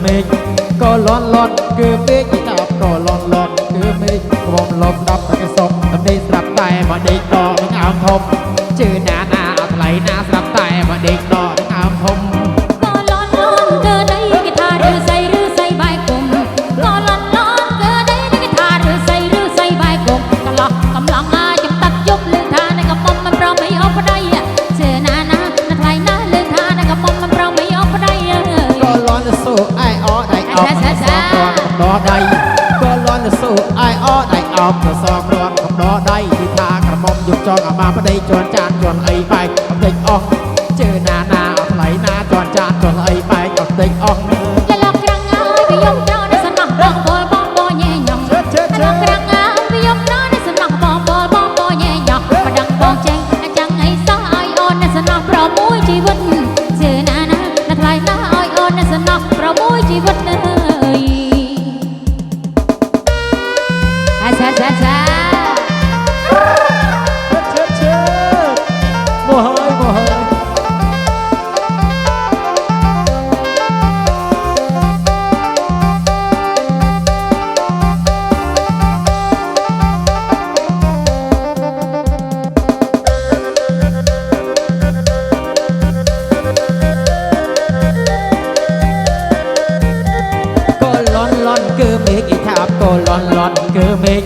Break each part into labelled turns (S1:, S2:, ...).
S1: មេឃក៏លន់លន់គឺមេឃតាប់ក៏លន់លន់គឺមេឃវងលប់ស្ដាប់តែគេសុំតែនេះស្រាប់តែមកដេកដកនឹងអើមធំជឿណាណាអត់ថ្លៃណាស្រាប់តែមកដេកដកនឹងអើមធំ
S2: ក៏លន់លន់គឺដីគេថាឬស័យបាយគុំក៏លន់លន់គឺដីគេថាឬស័យបាយគុំកន្លោះកំឡងអាចចំតាត់ជប់លឺថានៅកំមុំមិនប្រមអីអបដៃជឿណាណាថ្លៃណាលឺថានៅកំមុំមិនប្រមអីអបដៃ
S1: ក៏លន់សូអែអដៃអោបសសកំដដៃក៏លន់សូអែអដៃអោបសសគ្រាន់កំដដៃគឺថាក្រមុំយកចងអាបាប្តីជន់ចានជន់អីបែកកំតិចអស់ជឿណាណាអត់ថ្លៃណាជន់ចានជន់អីបែកកំតិចអស់
S2: លលកក្រាំងអើយវាយំត្រង់នៅសំណោះបងពលបងញ៉ែញ៉ងលលកក្រាំងអើយវាយំត្រង់នៅសំណោះបងពលបងញ៉ែញ៉ងមកដឹងបងចេញចាំងអីសោះឲ្យអូននៅសំណោះប្រមួយជីវិតជឿណាណាថ្លៃណាឲ្យអូននៅសំណោះប្រមួយជីវិតអើយអាសាសាសា
S1: មកហើយមកហើយគឺមេឃអ៊ីថាបក៏លន់លន់គឺមេឃ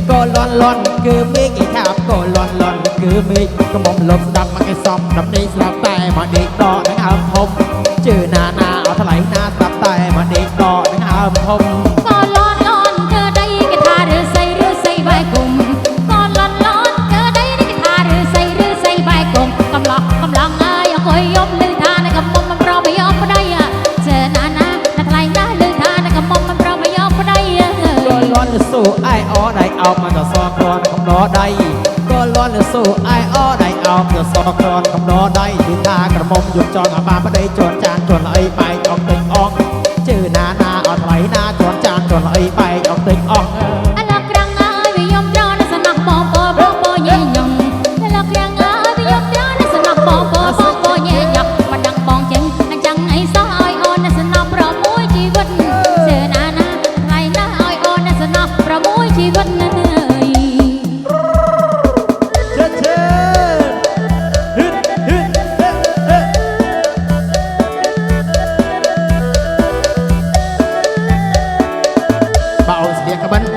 S1: ក៏លន់លន់គឺមេឃអ៊ីថាបក៏លន់លន់គឺមេឃកុំបំលប់ស្ដាប់មកគេសំដំនេះស្រាប់តែមកដេកដកនឹងអើមធំជឿណាណាអត់ថ្លៃណាស្រាប់តែមកដេកដកនឹងអើមធំ
S2: ក៏លន់លន់គឺដីគេថាឬស័យបាយគុំក៏លន់លន់គឺដីគេថាឬស័យបាយគុំកំឡោះកំឡងអើយអង្គុយយំលឺថានៅកំមុំមិនប្រមអីអបដៃជឿណាណាថ្លៃណាលឺថានៅកំមុំមិនប្រមអីអបដៃ
S1: ក៏លន់សូអែអដៃអោបមកសគ្រាន់កំដដៃក៏លន់សូអែអដៃអោបមកសគ្រាន់កំដដៃគឺថាក្រមុំយកចងអាបាប្តីជន់ចានជន់អីបែកអស់តិចអស់ជឿណាណាអត់ថ្លៃណាជន់ចានជន់អីបែកអស់តិចអស់
S2: អឡក្រាំងអើយវាយំត្រង់នៅសំណោះបងពលញ៉ែញ៉ងអឡក្រាំងអើយវាយំត្រង់នៅសំណោះបងពលញ៉ែញ៉ងមកដឹងបងចេញចាំងអីសោះឲ្យអូននៅសំណោះប្រមួយជីវិតជឿណាណាថ្លៃណាឲ្យអូននៅសំណោះប្រមួយជីវិតណា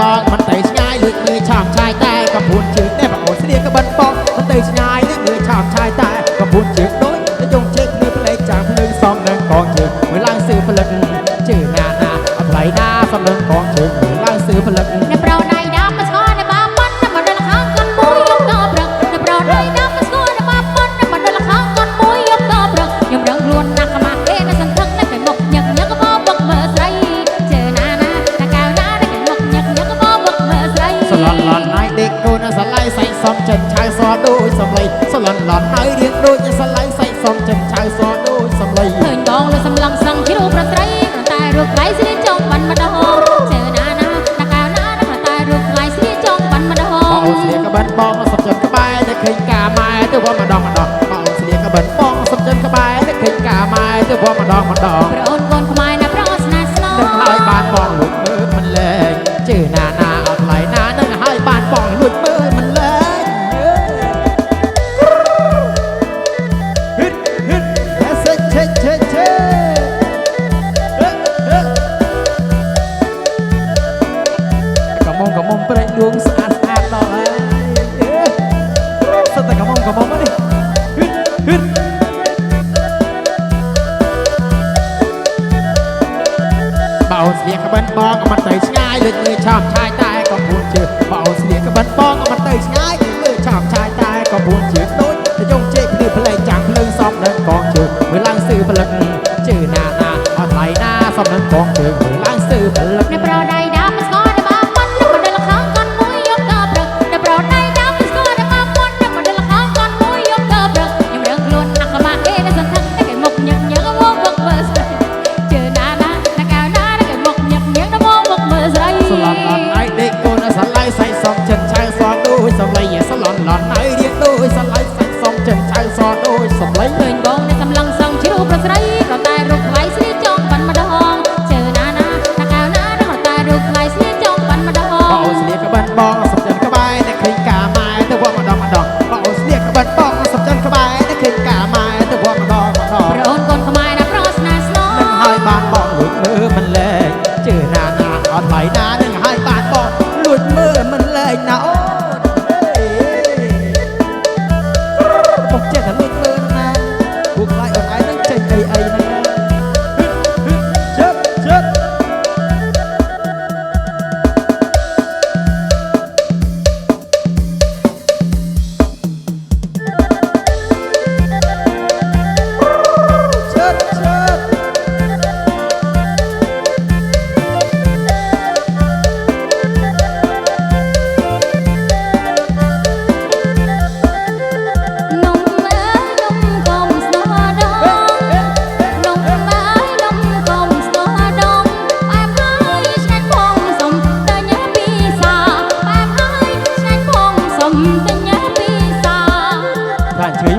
S1: បងមិនទៅឆ្ងាយលួចមើលឆោមឆាយតែកំពួនជើងតែបងអូនស្លៀកក្បិនបងមិនទៅឆ្ងាយលួចមើលឆោមឆាយតែកំពួនជើងដូចទៅយងជើងគ្នាផ្លេកចាំភ្លើងសំនឹងកងជើងមើលឡើងសឿផលិតជើងណាណាអត់ថ្លៃណាសំនឹងកងជើងមើលឡើងសឿផលិត
S2: អ្នកប្រដៃដាំមកស្គាល់អ្នកបាប៉ុនមកដល់ខាងកាន់មួយយកតប្រឹកអ្នកប្រដៃដាំមកស្គាល់អ្នកបាប៉ុនមកដល់ខាងកាន់មួយយកតប្រឹកខ្ញុំរឹងខ្លួនណាស់កម្មាគេនៅសន្ធឹកនៅកែមុខញឹកញឹកមកបុកមើលស្រីជើណាណាតែកៅណានៅកែមុខញឹកញឹកមកបុកមើលស្រី
S1: សឡន់ឡន់ហើយដេកកូនសឡៃសៃសំចិនឆៅសដូចសំឡីសឡន់ឡន់ហើយរៀងដូចសឡៃសៃសំចិនឆៅសដូចសំឡី
S2: ឃើញបងលើសំឡងសឹងជារូបប្រស្រីតែរូបថ្លៃស្លៀកចង់បានម្ដងជើណាណាតែកៅណាតែរូបថ្លៃស្លៀកចង់បានម្ដង
S1: បងស្លៀកក្បិនបងសំចិនក្បែរតែឃើញការម៉ែទៅវម្ដងបងស្លៀកក្បិនបងសំចិនក្បែរតែឃើញការម៉ែទៅវម្ដង
S2: ប្រអូនកូនខ្មែរណាប្រស្នាស្នង
S1: នឹងហើយបានបងលួចមើលមិនលែងជឿណាណាអត់ថ្លៃណានឹងហើយបានបងលួចមើលមិនលែងហឹតហឹតតែសេចឆេឆេឆេកំមុំព្រៃដួងស្អាតស្អាតដល់ហើយសិតតែកំមុំនេះហឹតហឹតបើអូនស្លៀកក្បិនបងក៏មិនទៅឆ្ងាយលួចមើលឆោមឆាយតែក៏ពួនជើងបើអូនស្លៀកក្បិនបងក៏មិនទៅឆ្ងាយមើលឆោមឆាយតែក៏ពួនជើងដូចទៅយងជេកគ្នាផ្លេងចាំងភ្លើងសំនឹងកងជើងមើលឡើងសឿផលិតជើណាណាអត់ថ្លៃណាសំនឹងកងជើងមើលឡើងសឿផលិត
S2: អ្នកប្រដៃដាំស្គាល់អ្នកបាប៉ុនមកដល់ខាងកាន់មួយយកតប្រឹកអ្នកប្រដៃដាំស្គាល់អ្នកបាប៉ុនមកដល់ខាងកាន់មួយយកតប្រឹកខ្ញុំរឹងខ្លួនណាស់កម្មាគេនៅសន្ធឹកតែមុខញឹកញឹកមកបុកមើលស្រីជឿណាណាតែកៅណាតែមុខញឹកញឹកមកបុកមើលស្រី
S1: សឡន់ឡន់ហើយដេកកូនសឡៃសៃសំចិនឆៅសដូចសំឡីសឡន់ឡន់ហើយរៀងដូចសឡៃសៃសំចិនឆៅសដូចសំឡី
S2: ឃើញបងនៅកំឡុងសឹងជារូបប្រស្រីក៏តែរូបថ្លៃស្លៀកចង់បានម្ដងជឿ
S1: លួចមើលមិនលែងណាអូមកចេះតែលួចមើលណាពួកខ្លាចអូនឯងនឹងចេញអីហ្នឹងជិតជិត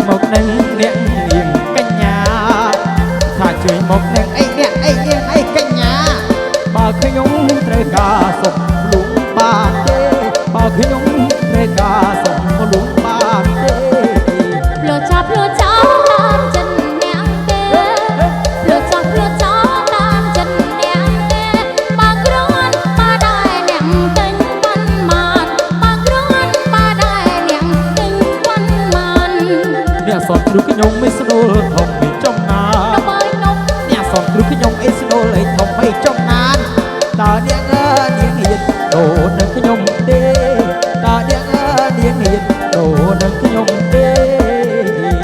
S1: មកនឹងនាងនាងកញ្ញាថាជួយមកនឹងអីនាងអីនាងអីកញ្ញាបើខ្ញុំត្រូវការសុខលួងបានទេបើខ្ញុំត្រូវការសុខលួងបានទេភ្លោចាប់តាមចិត្តនាងទេភ្លោចាប់តាមចិត្តនាងទេបើគ្រាន់បើដែរនាងទិញប៉ុន្មានបើគ្រាន់បើដែរនាងទិញប៉ុន្មានអ្នកសតគ្រូខ្ញុំមិនស្នូលធំមិនចំណាអ្នកសតគ្រូខ្ញុំអីស្នូលអីធំអីចំណានតើនាងនាងហ៊ានដូរនឹងខ្ញុំទេតើនាងនាងហ៊ានដូរនឹងខ្ញុំទេ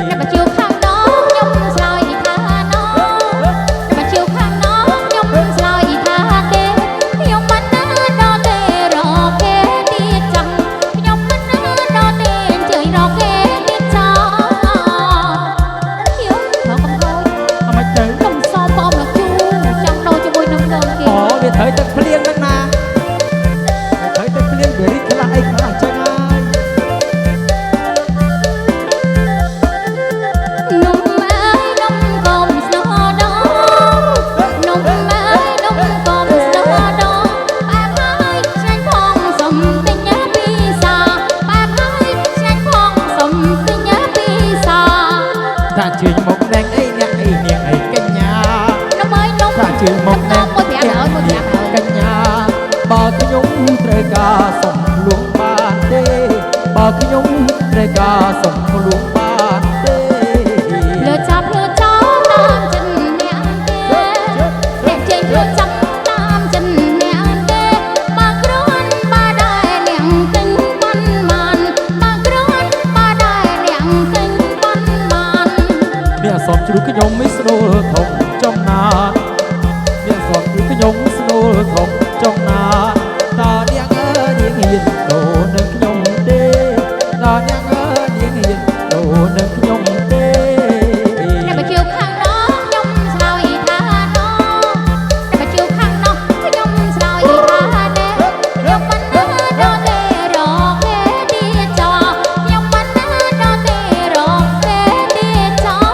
S1: អ្នកបញ្ជាខាងនោះខ្ញុំឆ្លើយថាណោអ្នកបញ្ជាខាងនោះខ្ញុំឆ្លើយថាទេខ្ញុំមិនដល់ទេរកគេទៀតចាំខ្ញុំមិនដល់ទេជួយរកគេទៀតចោលខ្ញុំត្រូវកំហូចអមិនទៅខ្ញុំសោមបងមកជូចង់ដូរជាមួយនឹងនងគេអូវាត្រូវទឹកភ្លៀងហ្នឹងណាត្រូវទឹកភ្លៀងវារីកខ្លាំងអីខ្លាំងចឹងហើយនំអើយនំកុំស្លោដងនំអើយនំកុំស្លោដងបែបហើយឆ្ងាញ់ផងសំទិញពីសាបែបហើយឆ្ងាញ់ផងសំទិញពីសាថាជើញមកនាងអីនាងអីនាងអីកញ្ញានំអើយនំថាជើញមកនាងមួយ500កញ្ញាបើខ្ញុំត្រូវការសុំលួងបានទេបើខ្ញុំត្រូវការសុំលួងបានទេលើចាប់តាមចិត្តនាងទេអ្នកចេញលើចាប់តាមចិត្តនាងទេបើគ្រាន់បើដែរនាងទិញប៉ុន្មានបើគ្រាន់បើដែរនាងទិញប៉ុន្មានអ្នកសតជ្រូកខ្ញុំមិនស្នូលធំចំណានអ្នកសតជ្រូកខ្ញុំស្នូលធំចំណានតើនាងនាងហ៊ានដូរនឹងខ្ញុំទេតើនាងនាងហ៊ានដូរនឹងខ្ញុំទេអ្នកបញ្ជាខាងនោះខ្ញុំឆ្លើយថាណោអ្នកបញ្ជាខាងនោះខ្ញុំឆ្លើយថាទេខ្ញុំមិនដល់ទេរកគេទៀតចោលខ្ញុំមិនដល់ទេរកគេទៀតចោល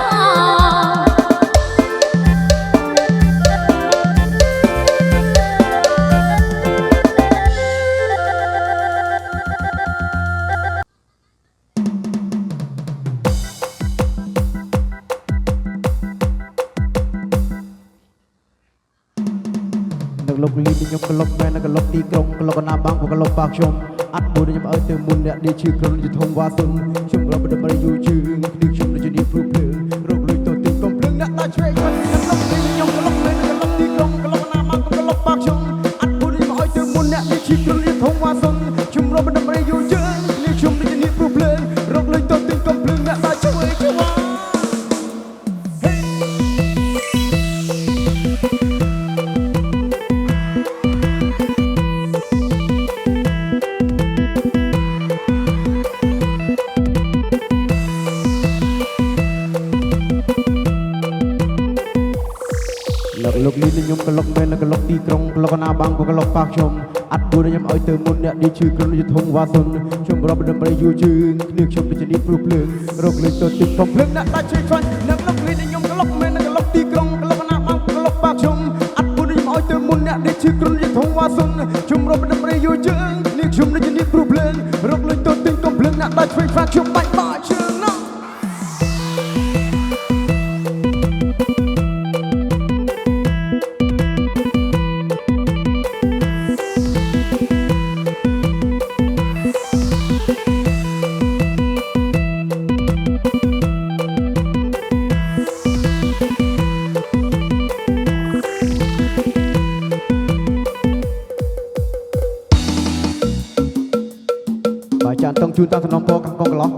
S1: នឹងលោកលីខ្ញុំក្លុកមែនក្លុកទីក្រុងក្លុកណាបាំងក្លុកបាក់ខ្ញុំអត់មួយខ្ញុំឲ្យទៅមុនអ្នកនេះឈឺក្រុនជាធំវ៉ាសុនខ្ញុំរាប់ដល់ប្រយោជឿគ្នាខ្ញុំដូចនេះព្រុសភ្លើងរកលុយទៅទីកំភ្លើងអ្នកដល់ឆ្វេងគាត់នឹងលោកលីខ្ញុំក្លុកមែនក្លុកទីក្រុងក្លុកណាបាំងក្លុកបាក់ខ្ញុំអត់មួយខ្ញុំឲ្យទៅមុនអ្នកនេះឈឺក្រុនជាធំវ៉ាសុនខ្ញុំរាប់ដល់ប្រយោជឿគ្នាខ្ញុំដូចនេះព្រុសភ្លើងរកលុយទៅទីកំភ្លើងអ្នកដល់ឆ្វេងគាត់លោកលីខ្ញុំក្លុកមែនក្លុកទីក្រុងក្លុកណាបាំងក្លុកបាក់ខ្ញុំអត់មួយខ្ញុំឲ្យទៅមុនអ្នកនេះឈឺក្រុនជាធំវ៉ាសុនខ្ញុំរាប់ដល់ប្រយោជឿគ្នាខ្ញុំដូចនេះព្រុសភ្លើងរកលុយទៅទីកំភ្លើងអ្នកដាច់ជួយខ្វាញ់នឹងលោកលីខ្ញុំក្លុកមែនក្លុកទីក្រុងក្លុកណាបាំងក្លុកបាក់ខ្ញុំអត់មួយខ្ញុំឲ្យទៅមុនអ្នកនេះឈឺក្រុនជាធំវ៉ាសុនខ្ញុំរាប់ដល់ប្រយោជឿគ្នាខ្ញុំដូចនេះព្រុសភ្លើងរកលុយទៅទីកំភ្លើងអ្នកដាច់ជួយខ្វាញ់ខ្ញុំបាច់បាក់ជើងណា ជួនតាមសំណពរខាងកងកន្លោះ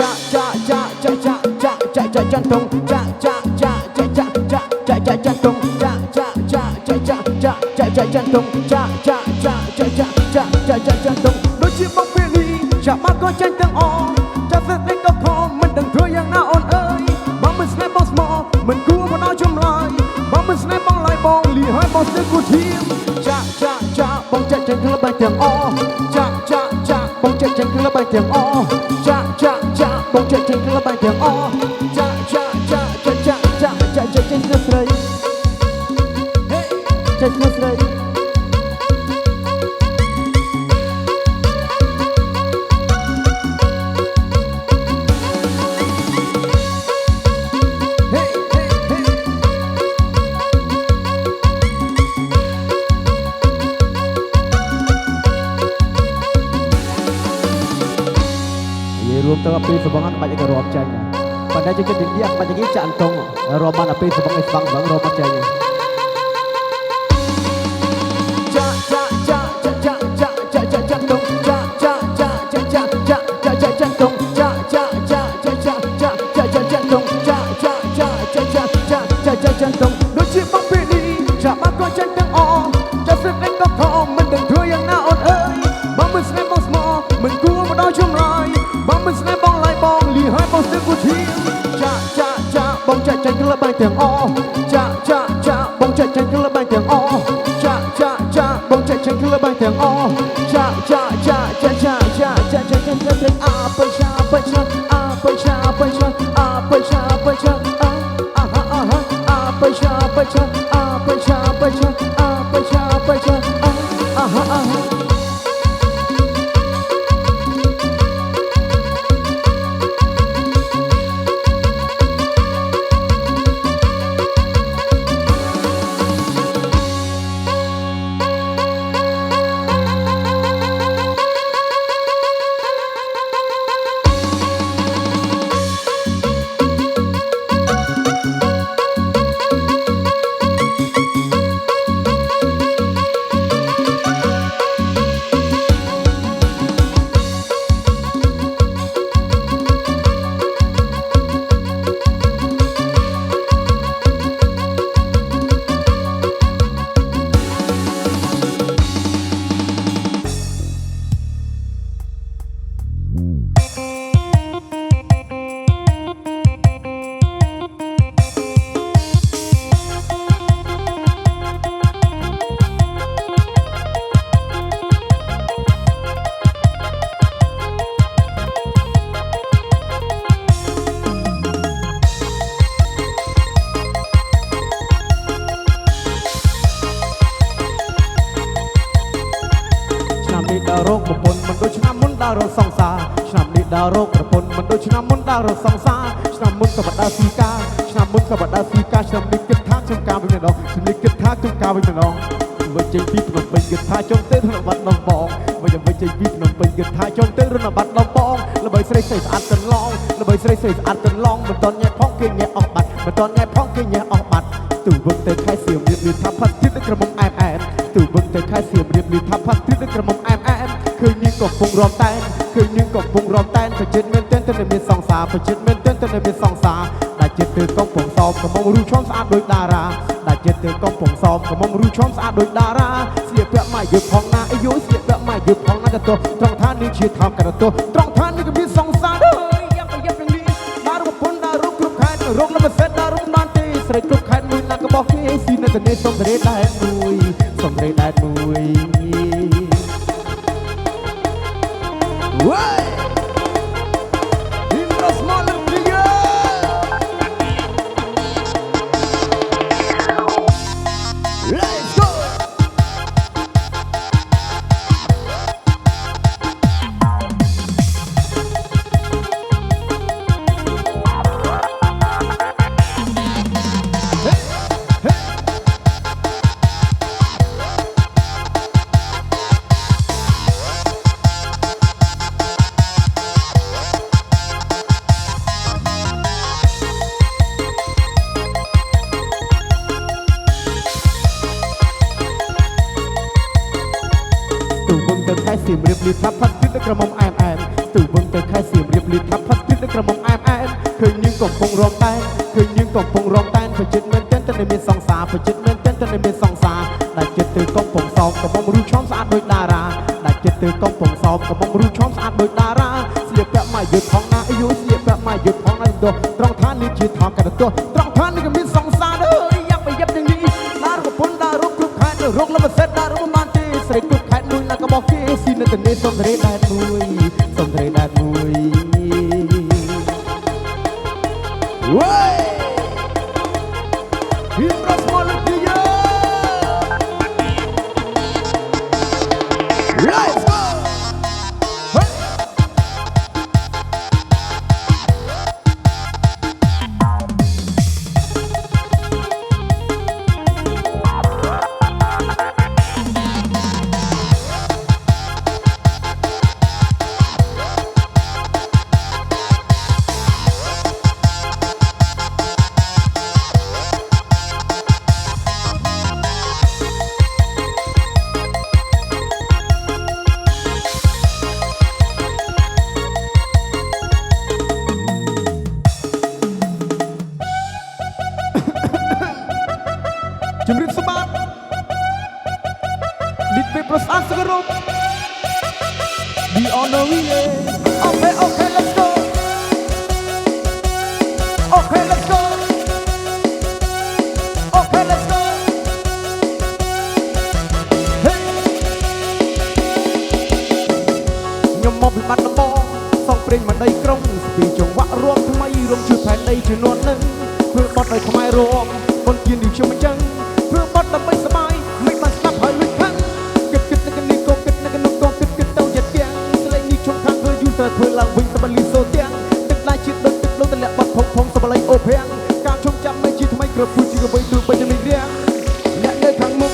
S1: ចាតុងចាតុងចាតុងចាតុងដូចជាបងពេលនេះចាក់បាត់ក៏ចាញ់ទាំងអចាក់ស្នេហ៍ក៏ខំមិនដឹងធ្វើយ៉ាងណាអូនអើយបងមិនស្នេហ៍បងស្មោមិនគួរមកដល់ចម្លើយបងមិនស្នេហ៍បងឡើយបងលីហើយបងស្ទើរគួរធៀមចាបងចាក់ចាញ់ក្លឹបបែបទាំងអចាបងចាក់ចាញ់ក្លឹបបែបទាំងអចាបងចាក់ចាញ់ក្លឹបបែបទាំងអចាចេញស្រីចេញស្រីរួមទៅពីសបងបាច់ក៏រាប់ចាញ់ប៉ុន្តែចិត្តនិយាយបាច់និយាយចាក់តងរាប់បានពីសបងឲ្យស្វងរាប់បាត់ចាញ់ដូចជាបងពេលនេះចាបាត់ក៏ចាញ់ទាំងអចាស្នេហ៍ក៏ខំមិនដឹងធ្វើយ៉ាងណាអូនអើយបងមិនស្នេហ៍បងស្មោមិនគួរមកដល់ចម្លើយបងមិនស្នេហ៍បងឡើយបងលីហើយបងស្ទើរគួរធៀមបងចាក់ចាញ់ក្លឹបបែបទាំងអបងចាក់ចាញ់ក្លឹបបែបទាំងអបងចាក់ចាញ់ក្លឹបបែបទាំងអចាអាបច្ឆាបច្ឆាអាបច្ឆាបច្ឆាអាបច្ឆាបច្ឆាអាបច្ឆាបច្ឆាអាបច្ឆាបច្ឆាអាបច្ឆាបច្ឆារោគប្រពន្ធមិនដូចឆ្នាំមុនដើររកសង្សារឆ្នាំនេះដើររោគប្រពន្ធមិនដូចឆ្នាំមុនដើររកសង្សារឆ្នាំមុនក៏បដើស៊ីកាឆ្នាំមុនក៏បដើស៊ីកាឆ្នាំនេះគិតថាខ្ញុំការវិញម្ដងឆ្នាំនេះគិតថាខ្ញុំការវិញម្ដងវិញចេញពីភ្នំពេញគិតថាចុងទៅរនបាត់ដំបងវិញចេញពីភ្នំពេញគិតថាចុងទៅរនបាត់ដំបងល្បីស្រីស្អាតកន្លងល្បីស្រីស្អាតកន្លងមិនតន់ញ៉ែផងគេញ៉ែអស់បាត់មិនតន់ញ៉ែផងគេញ៉ែអស់បាត់ទូវឹងទៅខែសៀមរៀបលឺថាផាត់ទៀតក្រមុំអែមទូវឹងទៅខែសៀមរៀបលឺថាផាត់ទៀតក្រមុំអែមឃើញនាងកំពុងរំតែនឃើញនាងកំពុងរំតែនប្រជិតមែនទែនទៅមានសង្សារប្រជិតមែនទែនទៅមានសង្សារដែលចិត្តទៅកំពុងសោមកំពុងរូបឈំស្អាតដូចតារាដែលចិត្តទៅកំពុងសោមកំពុងរូបឈំស្អាតដូចតារាស្លៀកពាក់មកយើផងណាអាយុស្លៀកពាក់មកយើផងណាទៅត្រង់ថានេះជាថោកករទោត្រង់ថានេះក៏មានសង្សារដែរយ៉ាប់យ៉ាងនេះដើរប្រពន្ធដើររូបគ្រប់ខែរោគលំសេតដើររូបបានទេស្រីគ្រប់ខែមួយណាក៏បោះគេស៊ីនៅតែនេះសំរេដែរមួយសំរេដែរមួយ What? In the smaller figure. Let's go. សៀមរាបលឺថាផាត់ទឹកក្រមុំអែមអែមទូវឹងទៅខែសៀមរាបលឺថាផាត់ទឹកក្រមុំអែមអែមឃើញនាងកំពុងរំតែនឃើញនាងកំពុងរំតែនប្រជិតមែនតែនតែមានសង្សារប្រជិតមែនតែនតែមានសង្សារដែលចិត្តទៅកំពុងសោកកំពុងរូបឆោមស្អាតដូចតារាដែលចិត្តទៅកំពុងសោកកំពុងរូបឆោមស្អាតដូចតារាស្លៀកពាក់មកយុទ្ធផងណាអាយុស្លៀកពាក់មកយុទ្ធផងណាទោះត្រង់ថានេះជាថោកកាត់ទោះត្រង់ថានេះក៏មានសង្សារដែរយ៉ាប់យ៉ាប់ទាំងនេះដារកំពុងដាររកគ្រប់ខែរកលំសិតដាររកមិនបានទេស្រីគ្រប់ខែមួយណាក៏បោះគេស៊ីនៅតែនេះសុំរេដែរមួយសុំរេដែរមួយវ៉ៃហ៊ីមរ៉ាស្មលទីយ៉ា Let's go ជំរាបសួរបាទនេះពេលប្រសាទសរុប Be on the way Okay okay let's go Okay let's go Okay let's go Hey ខ្ញុំមកពីបាត់ដំបងសងព្រេងមកដីក្រុងស្ពីចង្វាក់រួមថ្មីរួមជួយផែនដីជំនាន់នឹងធ្វើបត់ឲ្យខ្មែររួមប៉ុនគៀននេះខ្ញុំអញ្ចឹងធ្វើបត់ដើម្បីសបាយមិនបានស្ដាប់ហើយលួចខាងគិតនៅកនេះក៏គិតនៅកនោះក៏គិតទៅយ៉ាត់ទាំងស្លេងនេះជុំខាងធ្វើយូរទៅធ្វើឡើងវិញសម្បលីសូទាំងទឹកដៃជាតិដូចទឹកលុតតម្លាក់បាត់ផងសម្បលីអូភាំងការជុំចាំមិនជាថ្មីគ្រប់គឺជាអ្វីទោះបីតែមានរាំងអ្នកនៅខាងមុខ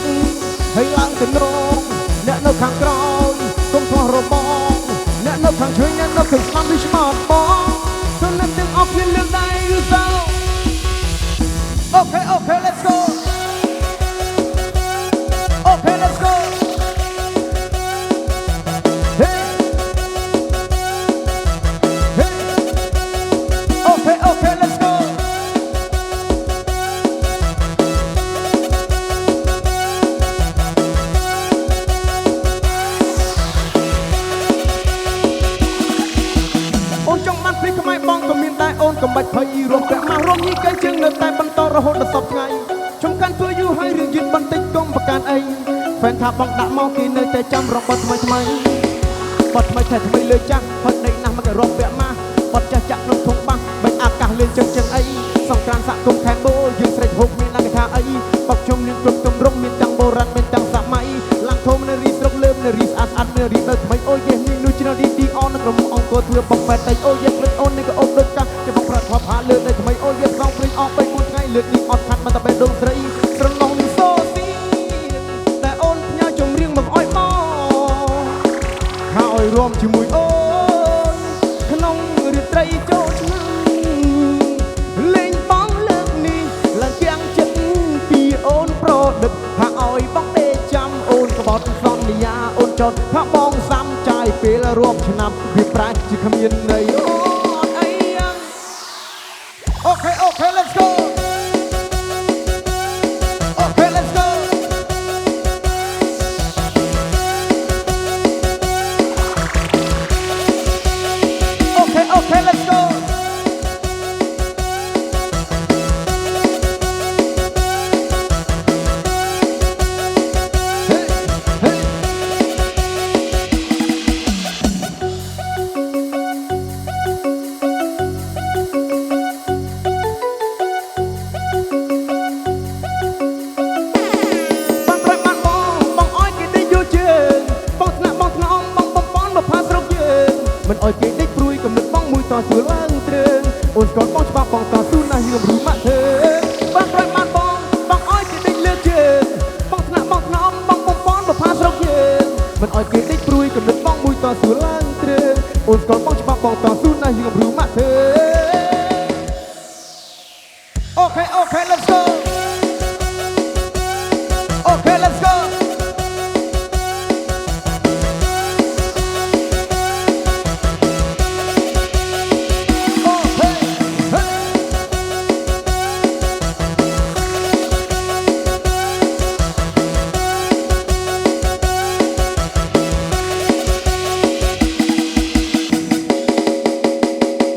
S1: ហើយឡើងទៅនងអ្នកនៅខាងក្រោយកុំខ្វះរបងអ្នកនៅខាងជើងអ្នកនៅខាងស្មាំនេះស្មោតបងទៅអ្នកទាំងអស់គ្នាលើកដៃឬសោ Okay okay let's go Okay let's go Hey Hey Okay okay let's go អូនចង់បានព្រីខ្មែរបងក៏មានដែរអូនកំបាច់ភ័យរួមពាក់មករំញីកែជើងនៅតែបន្តរហូតដល់សពថ្ងៃចំកាន់ធ្វើយូរហើយរឿងយឺតបន្តិចកុំប្រកាន់អីហ្វេនថាបងដាក់មកគេនៅតែចាំរកបត់ថ្មីថ្មីបត់ថ្មីតែថ្មីលើចាស់ហើយដេកណាស់មកតែរកពាក់មកបត់ចាស់ចាក់ក្នុងធុងបាសបាច់អាកាសលឿនចឹងចឹងអីសង្គ្រាមសាក់គុំខែបូយើងស្រេចហុកមានអង្គថាអីបកជុំនឹងគ្រប់ទម្រង់មានទាំងបុរាណមានទាំងសម័យឡើងធំនៅរីស្រុកលើនៅរីស្អាតស្អាតនៅរីនៅថ្មីអូយេនេះនោះឆ្នាំឌីអននៅក្រុមអង្គរធ្វើបងបែតតែអូយេព្រឹកអូននេះក៏អូនដូចកាចាំបងប្រាត់ថប់ហាលើនៅថ្មីអូយេស្រងព្រេងអស់3 4ថ្ងៃលើកនេះអត់ខាត់មិនតែបែដងស្រីស្រណងនឹងសូស៊ីតែអូនផ្ញើចម្រៀងមកអោយមកហើយរួមជាមួយអូនក្នុងរាត្រីចូលឆ្នាំលេងបងលើកនេះឡើងទាំងចិត្តពីអូនប្រដឹកថាអោយបងដេកចាំអូនក្បត់សន្យាអូនចោតថាបងសាំចាយពេលរួមឆ្នាំវាប្រាច់ជាគ្មានន័យអូអត់អីយ៉ាង Okay okay let's go Okay let's go Okay okay let's goមិនអោយគេដេកព្រួយកំណត់បងមួយតសួរឡើងទ្រើងអូនស្គាល់បងច្បាស់បងតស៊ូណាស់យើងរូម៉ាក់ធ្វើបានប្រយបានបងអោយគេដេកលើជើងបងថ្នាក់បងថ្នមបងបំពន់បផាស្រុកយើងមិនអោយគេដេកព្រួយកំណត់បងមួយតសួរឡើងទ្រើងអូនស្គាល់បងច្បាស់បងតស៊ូណាស់យើងរូម៉ាក់ធ្វើ Okay okay let's